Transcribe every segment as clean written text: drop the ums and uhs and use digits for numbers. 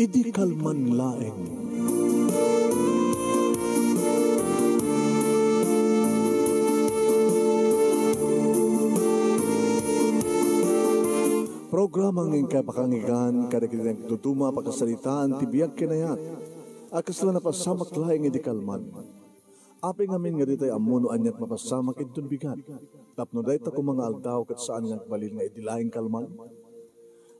Idi kalman laeng. Programa ng kapakangigan kada kinang tutuma pagkasalitaan tibiyag kinayat. Akas lang napasamak laeng idi kalman. Aping amin nga ditay amuno anyat mapasamak itong bigat. Tapno dahi ta kung mga aldaw kat saan nga balil nga idilaing kalman.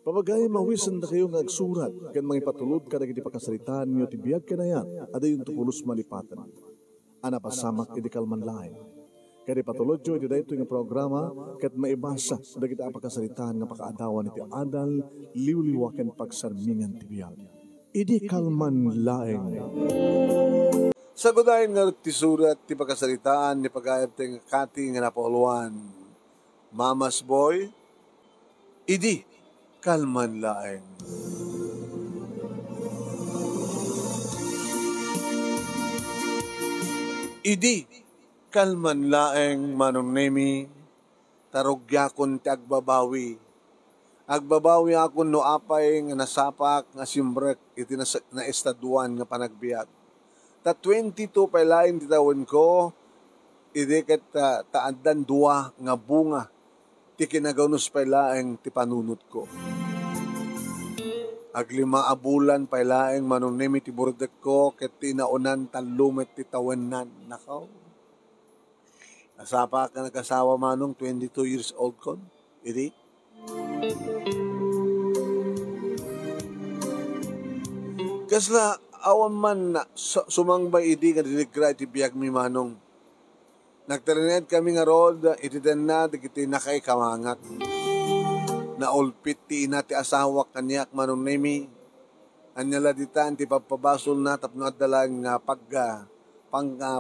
Papagay mawisan na kayo nga agsurat kan mga ipatulod ka na iti pakasalitaan nyo tibiyag kinayat ada yung tupulos malipatan. Ana pasamak iti kalman laing. Kaya patulod nyo iti dahito yung programa kat maibasa na kita pakasalitaan nga pakaadawan iti adal liwliwakan pagsarmingan tibiyag. Iti kalman laing. Sagudahin nga ti surat ti pagkasalitaan ni pagayab ting kati nga napauluan. Mama's boy, idi kalman laeng. Idi kalman laeng manong nemi tarugyakon ti agbabawi. Agbabawi akon no apay nga nasapak nga simbrek iti na estaduan nga panagbiag. Ta 22 pa lain ti tawon ko, idi ket taaddan dua nga bunga ti kinagawnos pa laeng ti panunot ko. Aglima abulan pa laeng manunimi ti burdek ko, ket tinaunan talumet ti tawenan. Nakaw. Nasapa ka nagkasawa manong 22 years old kon, idi. Kasla awan man na sumangbay idi nga diligra iti biyag mi manong. Nagtarinet kami nga rod, itiden na, digiti na kay kamangat. Naulpit ti ina ti asawak kanyak manong nemi. Anyala ditan ti papabasol na tapno at dalang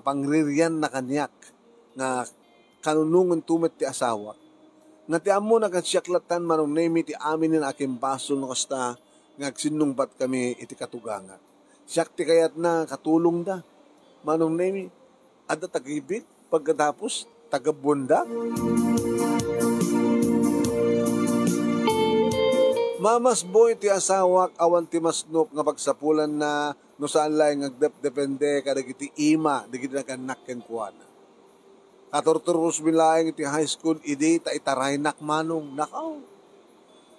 pangriryan na kanyak nga kanunungan tumet ti asawak. Nga ti amo na katsyaklatan manong nemi ti amin na aking basol no kasta nga agsinungbat kami iti katugangat. Siyak ti kayat na katulong da. Manong nemi, ada tagibit, pagkatapos tagabunda. Mamas boy ti asawak awan ti masnop nga pagsapulan na no saan lang agdepende kada iti ima, digiti naganak ken kuana. Katorturos bilaeng iti high school, idi ta itaraynak manong, nakaw.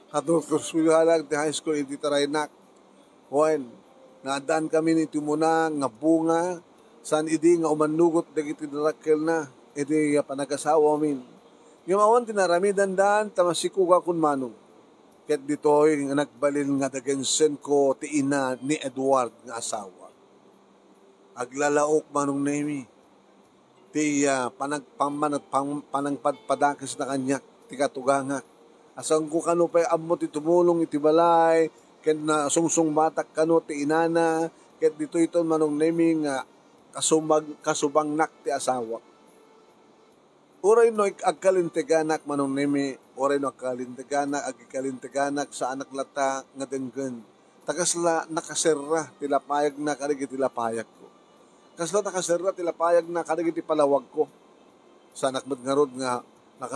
Katorturos bilaeng iti high school, idi taraynak. Wen, naadaan kami ni timuna nga bunga, saan idi nga umanugot dagiti darakkel na, idi panagasawa min. Yung awan tinaramidan daan, tamasikuga kun manong. Ket ditoy nga nagbalil nga dagensen ko ti ina ni Edward nga asawa. Aglalaok manong nemi. Ti panangpadpadakis na kanyak ti katugangak. Asang ko kano pa'y ammo ti tumulong iti balay, ket na sungsung batak kano ti inana, ket dito ito manong nemi nga kasubangnak ti asawa. Uray no agkalinteganak manong nemi, oray no agkalinteganak sa anak lata nga denggen. Takasla nakaserra tilapayag na karigi tilapayag ko. Kasla nakaserra tilapayag na karigi ti palawag ko. Sa anak mat nga rod nga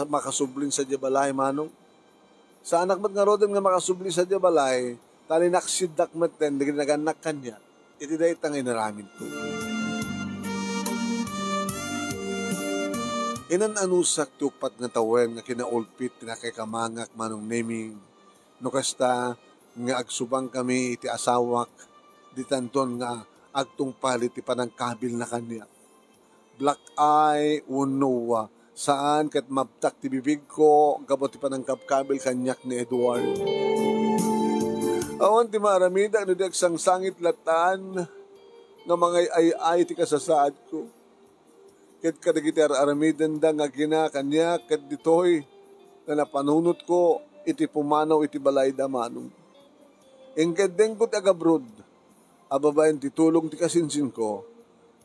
makasublin sa diabalay manong. Sa anak mat nga rod nga makasublin sa diabalay, tali naksiddak maten, digin naganak kanya. Iti dahi tangay naramin ko. Inan anusak tupat nga tawen nga kinaulpit tinakay kamangak manong naming no kasta nga agsubang kami iti asawak di tanton nga agtungpal iti panangkabil na kanya. Black eye uno saan kat mabtak ti bibig ko gabot ti panangkabkabil kanyak ni Edward. Awan ti maramida no di agsang sangit latan nga mga ay ti kasasaad ko. Ket kadagiti aramidan da nga kanya ket ditoy na napanunot ko iti pumanaw iti balay da manong. Engkedeng ko ti agabrod, ababayan ti tulong ti kasinsin ko,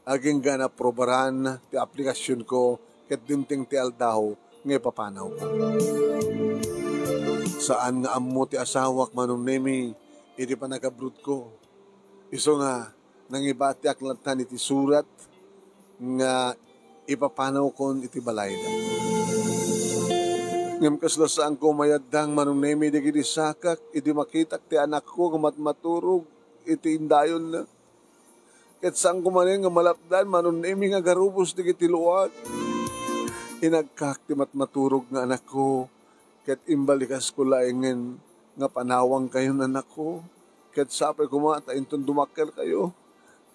aging gana probaran ti aplikasyon ko ket dimting ti aldaw nga ipapanaw ko. Saan nga ammo ti asawak manong nemi iti panagabrod ko. Iso nga nangibati aklatan iti surat nga ipapanaw kon iti balay da. Ngam kaslasaan ko mayaddang manong nemi digiti sakak, idi makitak ti anak ko nga matmaturog, iti indayon na. Ket saan kumanin nga malapdan, manon nemi nga garubos di kitiluan. Inagkak ti maturog nga anak ko, ket imbalikas ko laengen nga panawang kayo na anak ko. Ket sapay kumata inton dumakkel kayo,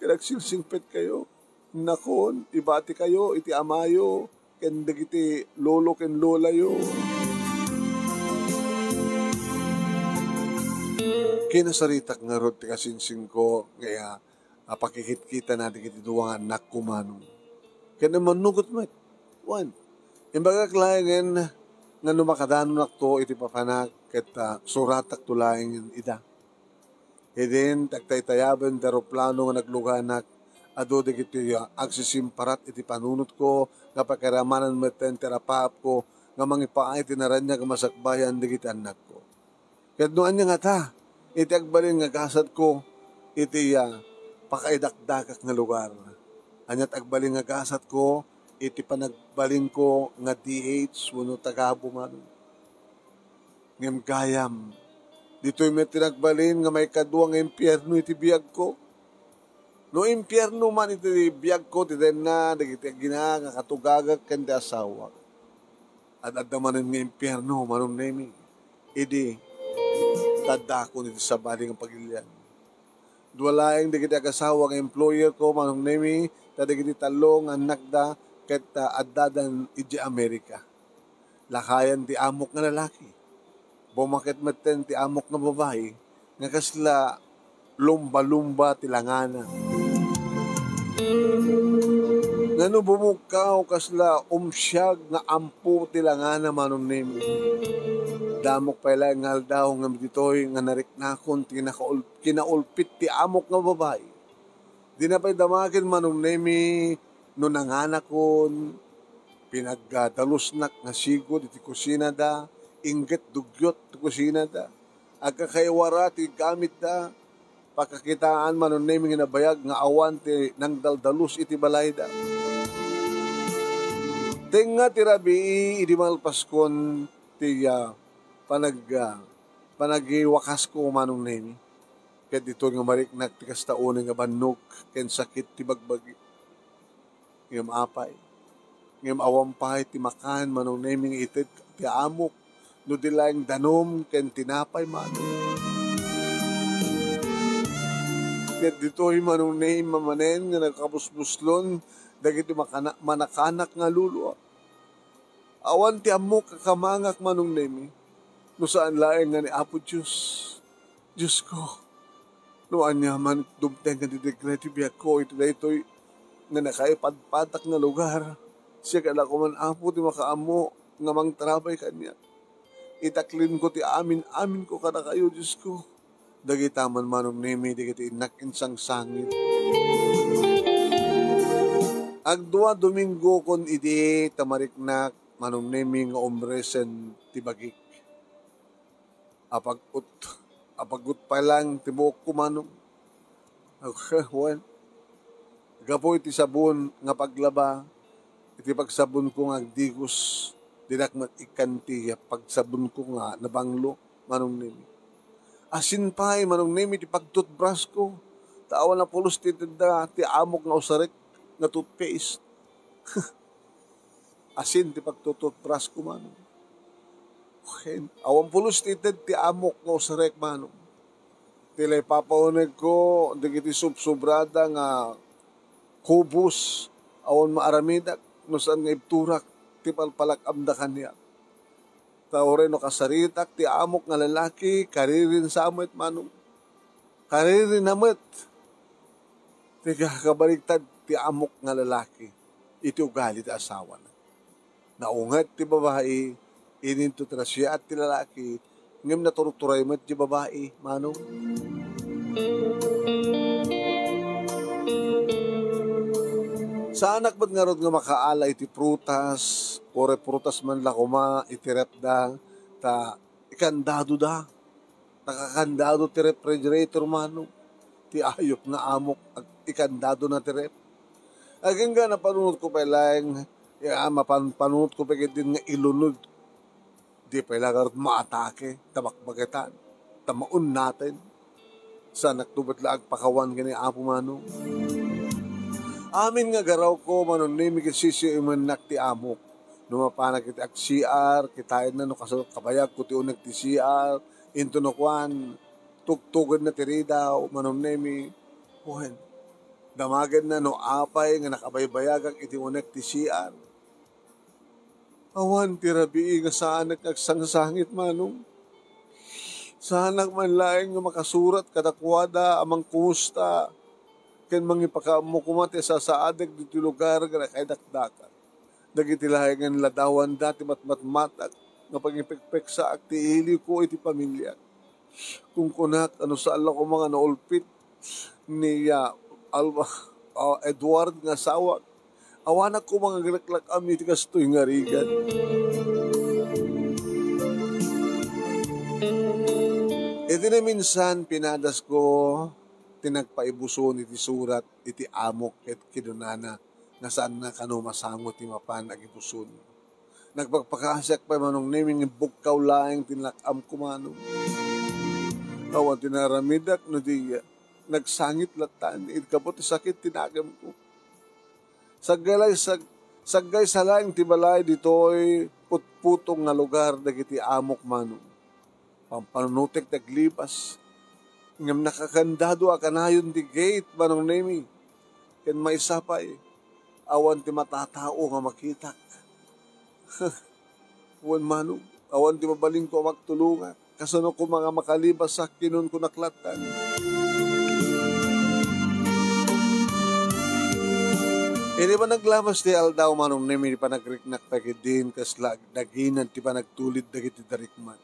ket nagsilsingpet kayo. Nakon, ibati kayo, iti amayo, ken dagiti lolo ken lola yo. Kinasaritak nga rod ti kasinsing ko, kaya pakikit-kita natin kiti duwangan anak ko manong. Kaya naman nugot mo, one. Imbaga klayangan nga numakadanon akto iti papanak, ket suratak tulaing yung ida. Edin, tagtaytayaban, daroplano nga nagluganak, ado di kiti agsisimparat iti panunot ko, nga pakiramanan meten terapap ko, nga mangipaay tinaran niya kamasakbayan di kiti anak ko. Kaya noan niya nga ta, iti agbalin nga gasad ko, iti pakaidakdakak nga lugar. Anyat agbalin nga gasad ko, iti panagbalin ko nga DH, wano tagabo man. Ngem gayam, dito'y may tinagbalin nga may kaduang impyerno iti biyag ko. No impyerno man iti biyag ko, titen na, dagiti gina, nga katugagag kandi asawa. At adamanin nga impyerno, manong nemi. Idi, tadako niti sabali ng pagilian. Duwalaeng dagiti agasawa nga employer ko, manong nemi, dagiti talong anak da, ket addadan iti Amerika. Lakayan ti amok nga lalaki. Bumakit maten ti amok nga babae, nga kasla lumba-lumba tilangana. Ngano bumukaw kasla umsyag nga ampo tilangana manong nemi. Damok pala nga aldaw nga ditoy nga nariknakon kinaulpit ti amok nga babae. Di na pa'y damagin manong nemi no nanganakon, pinagdalusnak nga sigod iti kusina da, inggit dugyot ti kusina da, agkakaywara ti gamit da, pagkakitaan manon nemi nga nabayag nga awan ti nang daldalus iti balay da. Tenga ti rabi iti malpaskon ti panagiwakas ko manong nemi. Kaya dito nga mariknak ti kastaon nga banok ken sakit ti bagbagi. Ngam apay. Ngam awampay ti makan manong naming itit ti amok. No dilayang danom ken tinapay manong. Kaya dito'y manong name mamanen nga nagkabusbuslon dagiti manakanak nga luluwa. Awan ti amok kakamangak manong name. No saan laeng nga ni Apo Diyos. Diyos ko. No anya man dumteng nga didegreti biyak ko ito na ito'y nga nakaipadpatak nga lugar. Siya ka na kuman apo ti makaamo nga mang trabay kanya. Itaklin ko ti amin ko kada kayo, Diyos ko. Dagitaman manong nemi, digiti inakinsang sangit. Agdua Domingo kon idi tamariknak manong nemi nga umresen ti bagik. Apagut pa lang ti buok ko manong. Well, gapoy iti sabon nga paglaba, iti pagsabon ko nga agdigos, dinakmat ikanti, pagsabon ko nga nabanglo, manong nemi. Asin pa'y manong nemi, iti pagtutbrush ko, taawan na pulos ti amok nga usarek, nga toothpaste. Asin ti pagtutbrush ko, manong. Okay. Awan pulos ti amok nga usarek, manong. Tilay papaunig ko, digiti subsobrada nga kubus, awan maaramidak, no saan nga ibturak, ti palpalak amdakan niya. Taore no kasaritak, ti amok nga lalaki, karirin samit manong. Karirin namit. Ti kakabaligtad, ti amok nga lalaki, iti ugali ti asawa na. Naungat ti babae, ininto trasya at ti lalaki, ngem naturuturay mo ti babae, manong. Sa anak ba't nga rod nga makaala iti prutas, ore prutas man lakuma, iti repda, ta ikandado da, nakakandado ti refrigerator manong, ti ayop nga amok, ikandado na ti rep. Aging nga napanunod ko pa lang, mapanunod ko pa din nga ilunod, di pa ilang maatake, tamakbagetan, tamaun natin. sa naktubat laag pakawan kani Apo Manong. Amin nga garaw ko manon nemi kisisi imanak ti amok. Numapanag iti CR, kitayin na no kabayag ko ti unag ti CR, into no kwan, tugtugod na ti ridaw, manon nemi, buhen. Damagan na no apay nga nakabaybayagag iti unag ti CR. Awan ti rabii nga saan nagsangsangit manong. Sanak man laing nga makasurat kadakwada amang kumusta. Ken mangipakamukumat sa saadag dito lugar nga kay dakdakan. Dagiti lahengan ladawan dati matmatmatak nga pagipekpek sa akti hili ko iti pamilya. Kung kunak ano sa Allah ko mga naulpit ni Edward nga sawak. Awanak ko mga galaklak ami iti kastoy nga rigan. Iti na minsan pinadas ko tinagpaibuson iti surat iti amok ket kinunana nga saan na kano masangot ti mapan agibuson. Nagpagpakasak pa manong naming bukkaw laing tinlakam kumanong. Awan tinaramidak no di nagsangit latan iti kapot ti sakit tinagam ko. Saggay sa laing ti balay ditoy putputong nga lugar dagiti amok manong. Pampanunutek naglibas. Ngam nakakandado akanayon di gate manong nemi. Ken maisapay. Awan ti matatao nga makita. Awan manong. Awan ti mabaling ko magtulungan. Kasano ko mga makalibas sa kinon ko naklatan. Hindi ba naglamas ti aldaw manong nemi pa nagriknak pagidin kasla daginan ti pa nagtulid dagiti darikman.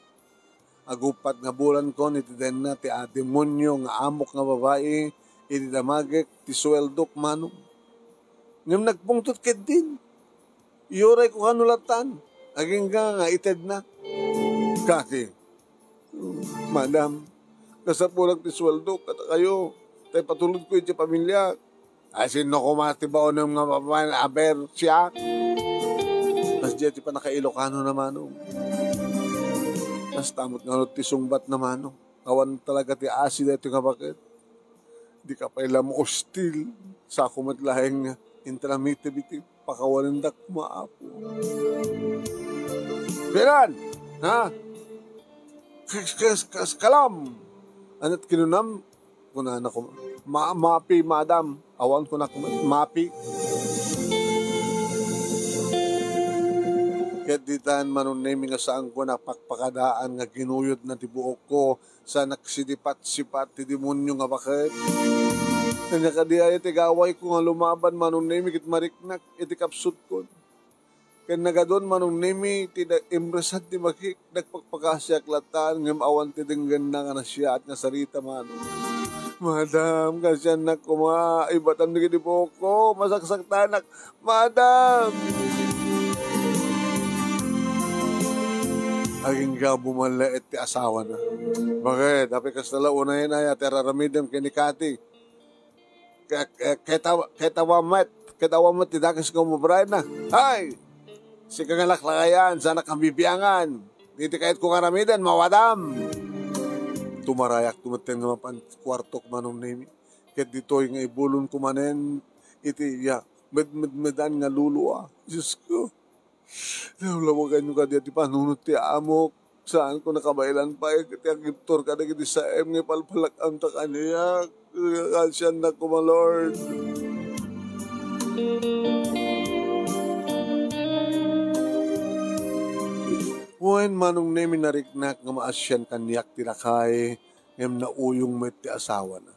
Agupat nga bulan ko iti den na ti demonyo nga amok nga babae iti damagek ti sweldok manong. Ngam nagpungtot ket din. Iyoray ko kanulatan. Aging nga ited na. Kaki. Madam, kasapulag ti sweldok at kayo. Tay patulod ko iti pamilya. Asin no kumatibaw ng mga papan aber siya. Tas diya ti pa nakailokano na manong. Tas tamot nga ti sungbat na manong. Awan talaga ti asid ito nga bakit. Di ka pa ilam hostil sa kumatlaheng intramite biti pakawalan dak maapo. Piran! Ha? Kalam! Anat kinunam? Kunan ako. Mapi, madam. Awan ko na mapi. Ket ditan manon nemi nga saan ko napakpakadaan nga ginuyod na ti buok ko sa naksidipat-sipat ti demonyo nga bakit. Kanya kadiay iti gaway ko nga lumaban manon nemi kit mariknak iti kapsut ko. Kaya nagadon manong nemi ti imresad ti makik nagpagpakasyak latan ngam awan ti denggan na nga na siya at nga sarita manong. Madam, kasyan na kuma, ibatan na gini po ko, masaksak tanak. Madam! Aging ka bumalaet ti asawa na. Bakit? Hapi kastala unahin ay at eraramidam kinikati. Ketawamat ti dakas ko mabray na. Ay! Si kangalaklakayan, sana kambibiyangan. Diti kahit kung aramidan, mawadam! Tumarayak tumaten nga mapan kwarto kumanong nemi. Ket ditoy nga ibulon kumanen iti medan nga lulua. Diyos ko. Lawagan nyo ka di panunod ti amok. Saan ko nakabailan pa iti agiptor ka na kiti sa nga palpalak ang takaniyak. Kalsyan na ko, my Lord. Wen manong nemi nariknak nga maasyan kanyak tinakay ngem nauyong met ti asawa na.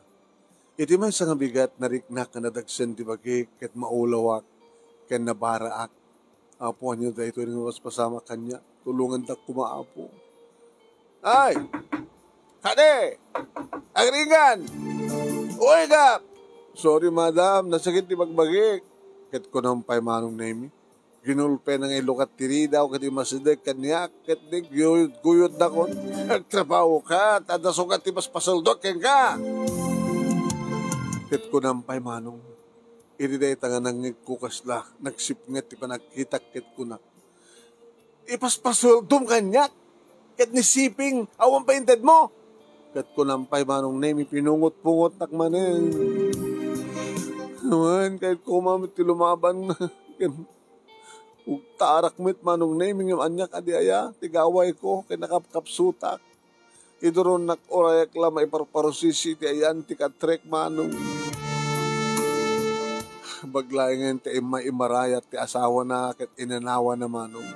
Iti may nga bigat nariknak nga nadagsen ti bagik ket maulawak ken nabaraak. Apo niyo da ito rin mas pasama kanya. Tulungan tak kumaapo. Ay! Kade! Agringan! Uy gap! Sorry madam, nasakit ti bagbagik. Ket ko nampay manong nemi. Ginulpe ng ilukat tiri daw kati masidek kanyak ket di guyod na kon nagtrabaho ka tadasukat ti mas pasaldok ken ka ket ko nampay manong iriday tanga nang kukasla nagsipnget ti panagkitak ket ko na ipaspasuldom kanyak ket ni siping awan painted mo Kat kunampay manong nemi pinungot-pungot nak manen. Naman kahit kumamit ti lumaban na. Tarak mit manong nemi ng anyak adiaya. Tigaway ko kay nakapkapsutak. Idoron nak orayak la maiparparosisi ti ayan ti katrek manong. Baglayan ti imarayat ti asawa na kat inanawa na manong.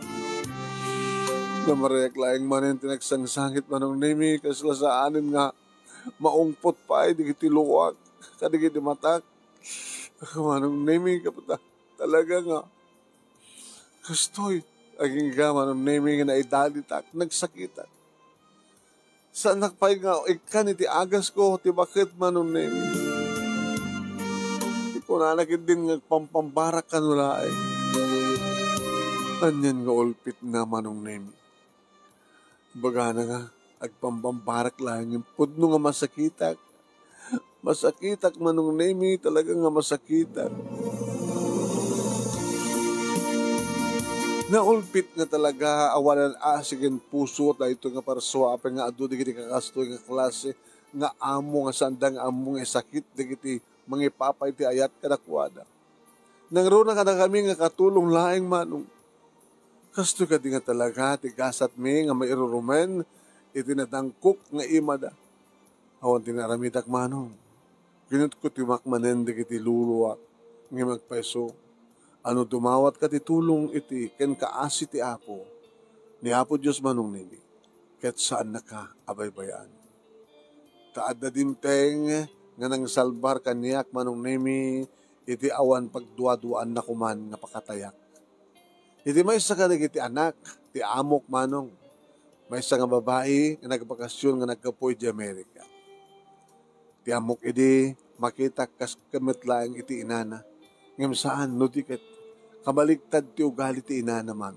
Namarayak laing manin tinagsangsangit manong nemi kasla sa anin nga maungpot pa ay digiti luwag kadigiti matak. Manong nemi kapata talaga nga gustoy aging ga manong nemi nga naidalitak nagsakitak. Saan nakpay nga ikan iti agas ko ti bakit manong nemi. Kung nanakit din nga pampambarak ka nula ay. Anyan nga ulpit na manong nemi. Baga na nga, agpambambarak lang yung pudno nga masakitak. Masakitak manong nemi, talaga nga masakitak. Naulpit nga talaga, awalan asigin puso, na ito nga paraswa, pa nga adu, digiti kakastoy nga klase, nga amo nga sandang amo nga sakit, digiti mga ipapay ti ayat kadakwada. Nangruna ka na kami nga katulong laing manong. Kasto ka di nga talaga, tigasat mi nga mairurumen, itinatangkok nga imada. Awan tinaramitak manong. Ginut ko timak manen digiti luluwak, nga magpaiso. Ano dumawat ka titulong iti, ken kaasi ti Apo, ni Apo Diyos manong nini, ket saan na ka abaybayan. Taad na dimteng, nga nang salbar kaniyak manong nemi, iti awan pagduaduan na kuman nga pakatayak. Iti may isa ka iti anak, ti amok manong, may isa nga babae, nga nagbakasyon nga nagkapoy di Amerika. Ti amok iti, makita kas kamitlaang iti inana, ngam saan, no di ket, kabaligtad ti ugali ti inana man.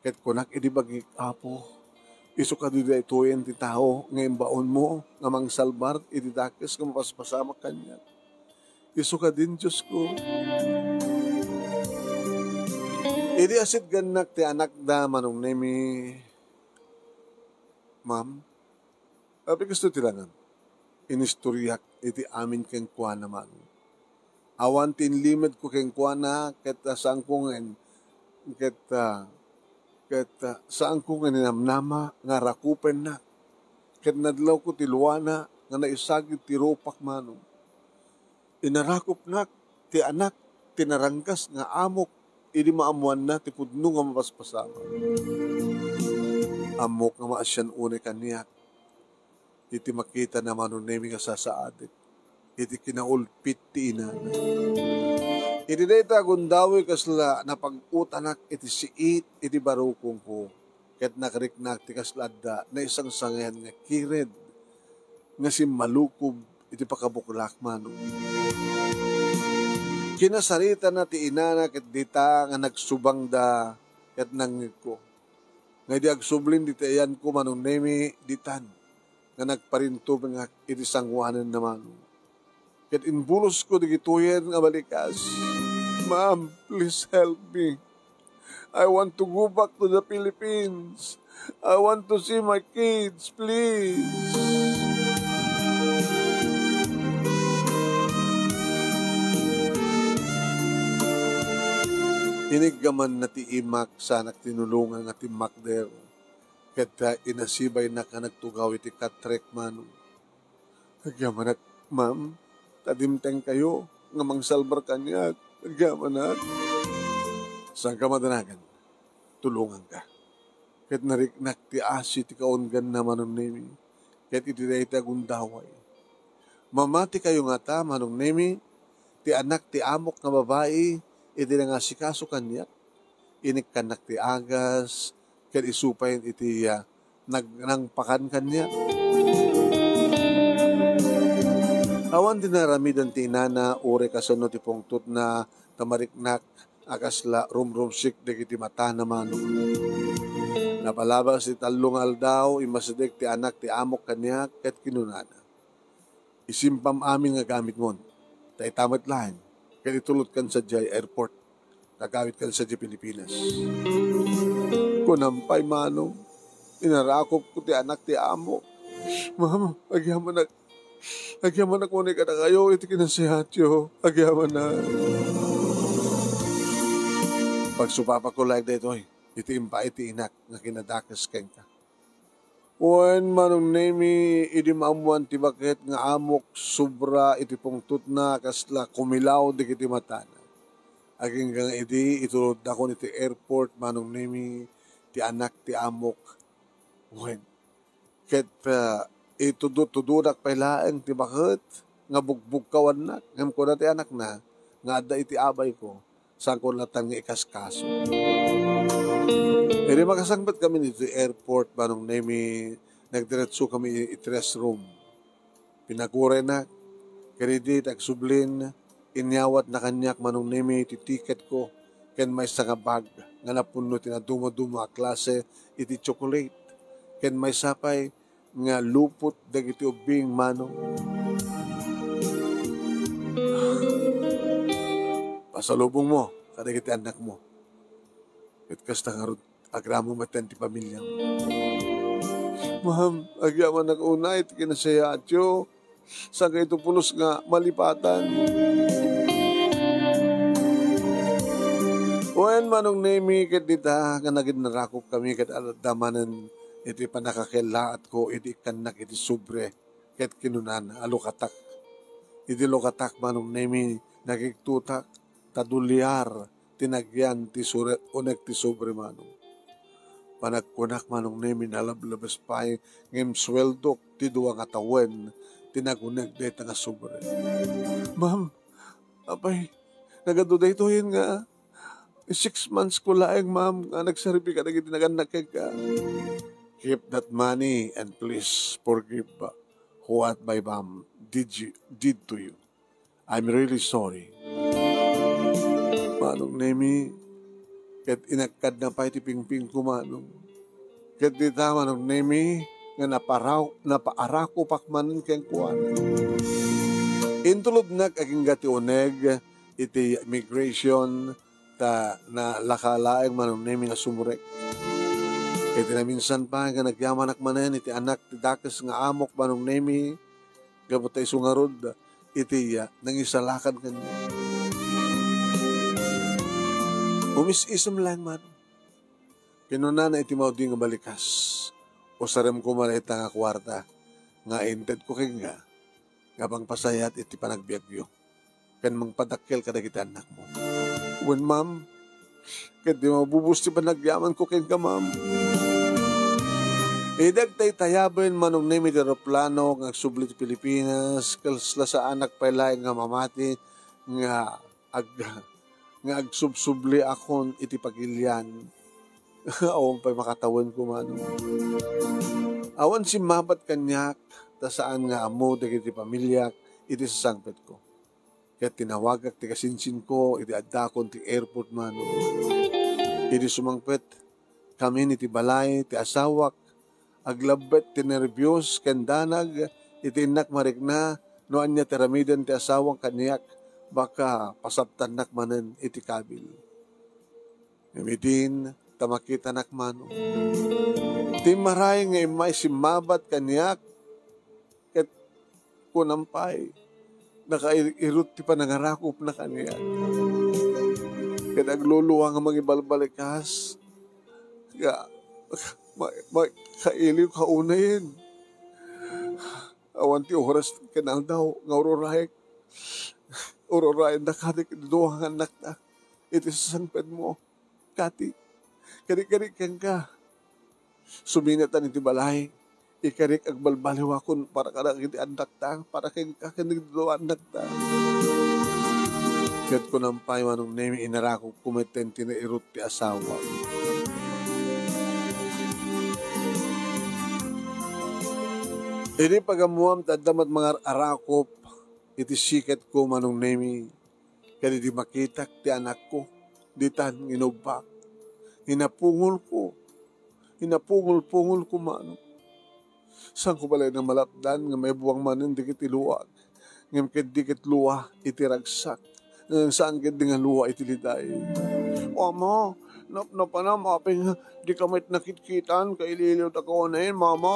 Ket kunak iti bagi Apo, iso ka dito ituyen ti tao, ngayon baon mo, nga mangsalbar, iti dakis, nga mapaspasama kanya. Iso ka din, Diyos ko. Iti asit ganak ti anak da manong nemi, Ma'am, tapi gusto tilangan, inistoryak iti amin keng kwa naman. Awan tinlimit ko keng kwa na, ket saan ko ngayon, ket saan ko nga ninamnama, nga rakupen na, ket nadlaw ko tiluana, nga naisagit ti ropak manong. Inarakop na, ti anak, tinarangkas nga amok, idi maamuan na, ti pudno nga mapaspasama. Amok nga maasyan une kaniyak, iti makita na manunemi nga sasaadik, iti kinaulpit ti inana. Iti dayta gundawi kasla napag-utanak iti siit, iti barukong ko, ket nakriknak ti kasladda na isang sangayan nga kired, nga si malukob, iti pakabuklak manong. Kinasarita na ti inana ket dita nga nagsubang da ket nangig ko. Nga di agsublin dita ayan ko manong nemi ditan nga nagparinto nga iti sangwanan naman. Ket inbulos ko digituyen nga balikas. Ma'am, please help me. I want to go back to the Philippines. I want to see my kids, please. Iniggaman na ti imak sanak tinulungan nga ti makder. Ket inasibay na ka nagtugaw iti katrek manong. Agyaman at, Ma'am, tadimteng kayo nga mangsalbar kanya. Agyaman at. Saan ka madanagan? Tulungan ka. Ket nariknak ti asi ti kaungan na manong nemi. Ket iti dahi ti agundaway. Mamati kayo nga ta manong nemi. Ti anak ti amok nga babae. Iti nga sikaso kanya, inikkanak ti agas, ket isupayin iti nangpakan kanya. Awan dinaramidan ti inana, ure kasano ti pungtot na tamariknak, akasla rumrumsik dagiti mata naman. Napalabas ti talungal daw, imasidek ti anak ti amok kanya, ket kinunana. Isimpam amin nga gamit mon, tay tamat lahan. Kaya itulot kan sa Jai Airport, nagawit kan sa Jai Pilipinas. Kunampay manong, inarakop ko ti anak ti amo, Ma'am, agyaman na kunay ka na kayo, iti kinasihatyo, agyaman na. Pagsupapa ko like that, oy, iti impa iti inak, nga kinadakas keng ka. Wen manong nemi, idi maamuan ti bakit nga amok, sobra, iti pungtut na, kasla kumilaw, di kiti matana. Aging gang iti, itulod ako iti airport, manong nemi, ti anak, ti amok. Wen, ket itududak pailaeng ti bakit, nga bugbog kawan na, ngam ko na ti anak na, nga adda iti abay ko, saan ko natang nga ikaskaso. Edi makasangbat kami dito airport, manong nemi, nagdiretso kami iti restroom. Pinagure na, keredi, tagsublin, inyawat na kanyak, manong nemi, iti ticket ko, ken may sa nga bag, nga napuno tinaduma-duma klase, iti chocolate, ken may sapay, nga lupot dagiti ubing manong. Pasalubong mo, kadagiti anak mo. Ket kasta nga ron, agramo maten ti pamilya mo. Ma'am, agyaman nag-unay, iti kinasayatyo, sa kayo pulos nga malipatan. Wen manong nemi, ket dita, nga naging narakop kami, ket aladamanan, iti panakakilaat ko, iti kanak, iti sobre, ket kinunan, alukatak. Iti lukatak, manong nemi, nagigtutak, tadulyar, tinagyan, ti sure, unek ti sobre, manong. Panagkunak, manong nemi, nalablabas pa'y, ngem sweldok, ti duwang atawen, tinagunek, deta nga sobre. Ma'am, apay, nagaduday to yun nga, 6 months ko laeng, ma'am, nga nagsaripi ka, nagitinagan ka. Keep that money and please forgive what my mom did to you. I'm really sorry. Manong nemi, ket inakad na pa iti pingping ko, manong. Ket dita, manong nemi, nga napaarako pakmanan keng kuwan. Intulod nag aging gati uneg, iti immigration, ta na lakalaeng manong nemi nga sumurek. Iti na minsan pa, nga nagyamanak manen, iti anak, ti dakas nga amok, manong nemi, gabutay sungarod, iti nangisalakan kanya. Umis-isam lang, manong. Kinuna na iti maudi nga balikas, o sarem ko malita nga kwarta, nga inted ko kay nga pang pasayat iti panagbiagyo, kan mangpadakkel kadagiti anak mo. When, ma'am, ket di mabubus ti panagyaman ko kay ka, ma'am. Idag tay tayaben manong nemi ti aeroplano nga agsubli ti Pilipinas, kalsla sa anak pailay nga mamati, nga agsubsubli akon iti pagilyan. Awan pa'y makatawan ko, manong. Awan si mabat kanyak, ta saan nga amo dagiti pamilyak, iti sasangpet ko. Kaya tinawagak ti kasinsin ko, iti addakon ti airport, manong. Iti sumangpet kami ni ti balay, ti asawak, aglabet ti nervyos, kendanag, iti inak marikna, noan niya teramidan ti asawang kanyak, baka pasabtanak manen iti kabil. Namidin, tamakita nakmano. Ti maray nga imay simabat kanyak, ket kunampay, nakairut ti panangarakop na kanyak. Ket agluluwa nga mangibalbalikas, kailiw kaunayin. Awan ti oras kanal daw, nga urorayek na kati duwang anak na. Iti sasangped mo, kati, karik-karik kang ka. Suminatan iti balay, ikarik agbalbaliwakon para ka iti anak ta, para kang kakinig duwang anak ta. Ket ko nampay manong nemi inarako kumeten tinairut ti asawa. Ini pagamuam tadamat mga arakop, iti siket ko manong nemi, kaya di makitak ti anak ko, di tan inubak, hinapungol ko manong. Saan ko balay na malapdan, nga may buwang manin, dikit iluwag, ngam dikit luwa, iti ragsak, saan ket di nga luwa, iti liday. Mama, napanam, apeng, di kamit nakitkitan, kaililiw ako na yun, mama.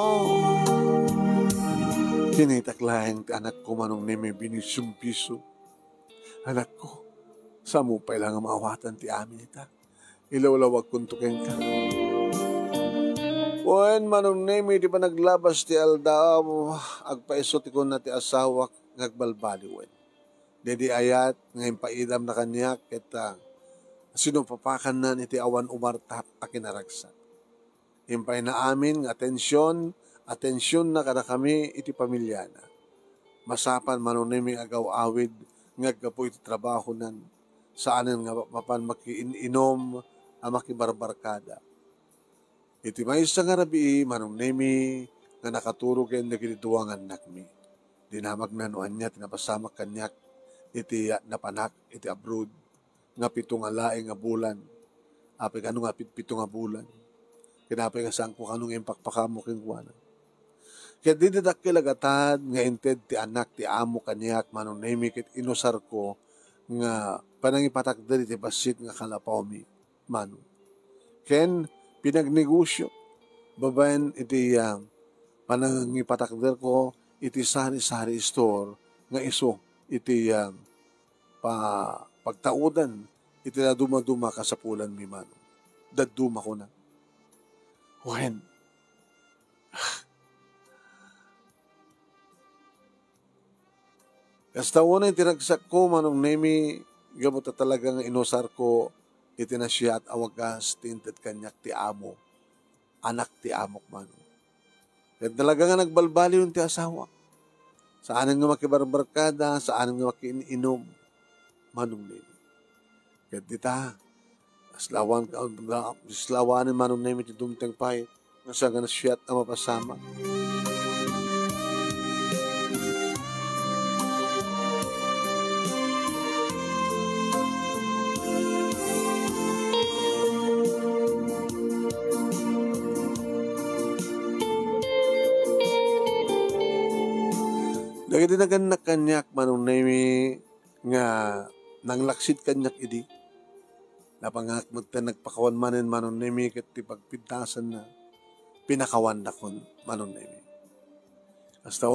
Kinitaklahin ti anak ko manong nemi binisumpiso. Anak ko, sa mo pa ilang maawatan ti amin ita. Ilawlawag kuntukin ka. Wen manong nemi di pa naglabas ti aldaw, agpaiso ti kun na ti asawak ngagbalbaliwen. Dedi ayat ngayon paidam na kanyak kita sinupapakan na iti awan umartap a kinaragsak. Himpay na amin ng atensyon na kada kami iti pamilya na. Masapan manunimi agaw awid ngaggapo iti trabaho nan saanan nga mapan makiinom a makibarbarkada. Iti maysa nga rabii manunimi nga nakaturo ken nagitiduangan nakmi. Dinamag na noan niya tinapasamak kanyak iti napanak iti abroad nga 7 nga laeng nga bulan. Api kanu nga 7 nga bulan. Kinapay nga saan ko kanong impakpakamo king kuwanan. Kaya didadak kilagatad nga inted ti anak ti amo kanyak manunemi kit inusar ko nga panangipatakdari ti basit nga kalapaw mi manu. Ken pinagnegosyo babaen iti panangipatakder ko iti sari-sari store nga iso iti pagtaudan iti na dumaduma kasapulan mi manu. Daduma ko na. When? Kasta una tinagsak ko manong nemi gamot na talagang inusar ko itinasya at awagas tinted kanyak ti amo anak ti amok mano. Kaya talaga nga nagbalbali yung ti asawa. Saan nga makibarbarkada, saan nga makiinom manong nemi. Kaya dita Slawanin manong nemi ti dumteng pay nga siya nga nasyat ang mapasama. Dagiti naganak kanyak manong nemi nga nanglaksit kanyak idi. Napangak nagpakawan manin manon nemi ket ti pagpintasan na pinakawan na kon manon nemi. Kasta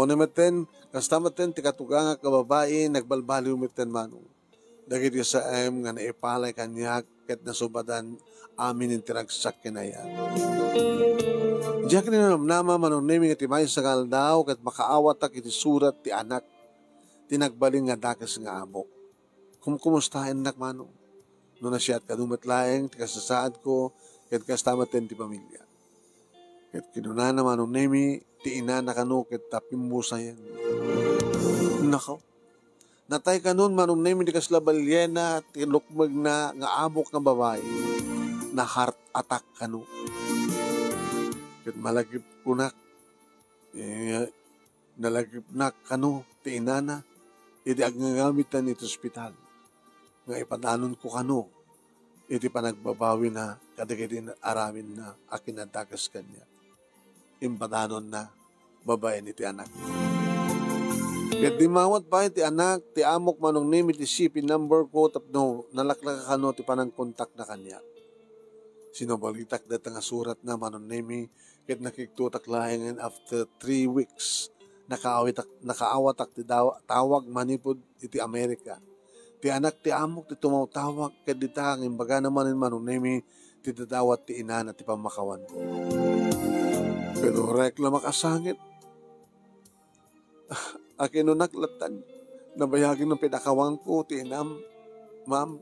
maten ti katuganga ka babae nagbalbaliw meten manong. Dagiti sa nga naipalay kanyak ket nasubadan amin in tiragsak kinaya. Diyak ni namnama manon nemi ket may sakal daw ket makaawatak iti surat ti anak tinagbaling nga dakas nga amo. Kumustahin nak manong? No na siya at kadumatlaeng, ti kasasaad ko, ket kastamaten ti pamilya. Ket kinuna naman ng nemi, ti ina na kanu, ket tapimbusayan. Nakaw. Natay kanun manong nemi, ti kaslabalyena, ti lukmag na, nga amok nga babae, na heart attack kanu. Ket malagip kunak, nalagip na kanu, ti ina na, iti agngagamitan iti ospital. Nga ipadanon ko kano, iti panagbabawi na kadagiti aramin na akinadagas kanya. Impadanon na babae ni ti anak. Ket di mawat pa ti anak, ti amok manong name iti CP number ko, tapno nalaklaka kano ti panangkontak na kanya. Sinobalitak data nga surat na manong name, ket nakiktutak lahengan after 3 weeks, nakaawatak ti tawag manipod iti Amerika. Ti anak ti amok ti tumawtawag ket dita ang imbaga naman in manong nemi ti dadawat ti ina na ti pamakawan ko. Pero rekla makasangit. Akin no naklatag nabayagin ng pinakawan ko ti inam. Ma'am,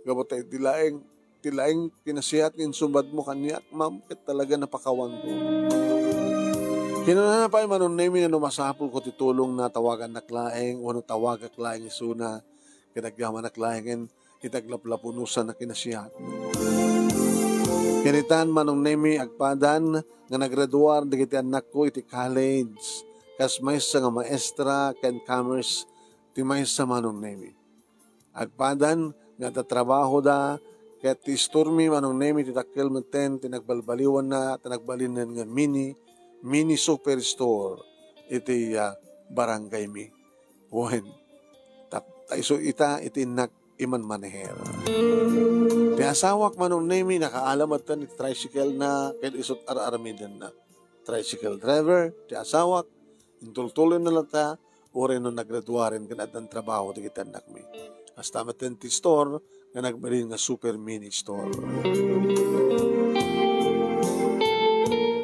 gabotay tilaeng kinasihat kin subad mo kanyak, ma'am, ket talaga napakawan ko. Kinuna na pa manong nemi na numasapul ko ti tulong na tawagan naklaeng o tawagak laeng isuna kinagyaman naklaengen itaglaplapunusan na kinasihat. Kinitan manong nemi agpadan nga nagraduar digiti anak ko iti college kas maysa nga maestra ken commerce ti maysa manong nemi. Agpadan nga tatrabaho da ket ti stormy manong nemi ti takkel meten tinagbalbaliwan na tinagbalinan nga mini superstore iti barangay mi. Wen iso ita itinak iman maneher. Ti asawak manong nemi nakaalam at ni tricycle na ket isot aramidan na. Tricycle driver, ti asawak, Intultuloy na lang ta, ore no nagraduarin ka na ang trabaho ti kita anak mi. Hasta matenti store, nga nagbalin nga super mini store.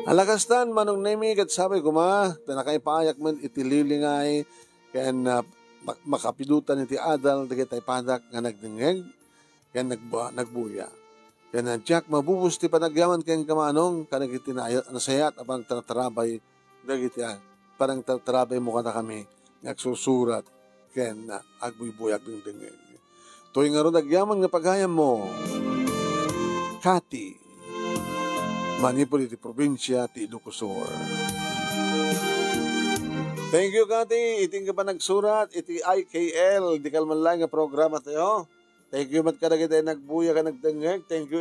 Alagastan, manong nemi, kat sabi ko nakaipayak man itililingay, kaya makapidutan iti adal, dagitay padak nga nagdingeg, kaya nagbuya. Kaya na Jack, mabubus ti panagyaman kayang kamanong, kanag iti nasayat, apang tatarabay, dagiti parang tatarabay mo ka na kami, nagsusurat, kaya na agbuybuyak ng dingeg. Tuwing nga ron nagyaman nga pagayam mo, Kati, Manipuli ti probinsya ti Ilocosur. Thank you, Kati. Iting ka pa nagsurat, iti IKL, di kalman lang nga programa tayo. Thank you, mat ka na kita nagbuya ka nagdangag. Thank you.